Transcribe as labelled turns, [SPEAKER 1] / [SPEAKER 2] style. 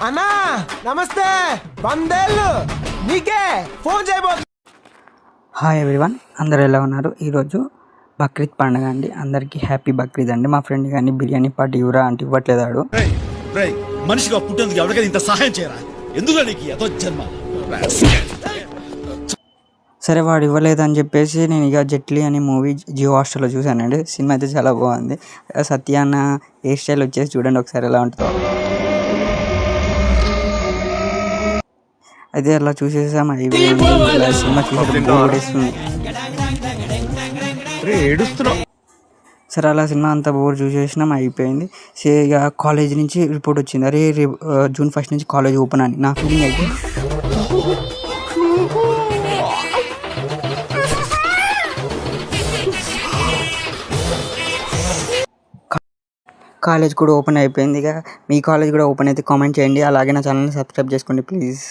[SPEAKER 1] అన్నా నమస్తే, వందేళ్ళు నీకే ఫోన్ చేయబోతు.
[SPEAKER 2] హాయ్ ఎవ్రీవన్, అందరూ ఎలా ఉన్నారు? ఈరోజు బక్రీద్ పండుగ అండి. అందరికీ హ్యాపీ బక్రీద్ అండి. మా ఫ్రెండ్ కానీ బిర్యానీ పార్టీ ఇవ్వరా అంటే ఇవ్వట్లేదాడు.
[SPEAKER 3] మనిషిగా పుట్టేందుకు ఎవరికైనా ఇంత సహాయం చేయరా? ఎందుకు నీకు ఏదో జన్మ?
[SPEAKER 2] సరే వాడు ఇవ్వలేదని చెప్పేసి నేను ఇక జెట్లీ అనే మూవీ జియో హాస్టల్లో చూశానండి. సినిమా అయితే చాలా బాగుంది. సత్య అన్న హెయిర్ స్టైల్ వచ్చేసి చూడండి ఒకసారి ఎలా ఉంటుందో. అయితే అలా చూసేసాం. సినిమా చూసేస్తుంది. సరే అలా సినిమా అంతా బోర్ చూసేసినాం, అయిపోయింది. ఇక కాలేజ్ నుంచి రిపోర్ట్ వచ్చింది, అరే జూన్ 1 నుంచి కాలేజ్ ఓపెన్ అని. నా ఫీలింగ్ అయితే కాలేజ్ కూడా ఓపెన్ అయిపోయింది. ఇక మీ కాలేజ్ కూడా ఓపెన్ అయితే కామెంట్ చేయండి. అలాగే నా ఛానల్ని సబ్స్క్రైబ్ చేసుకోండి ప్లీజ్.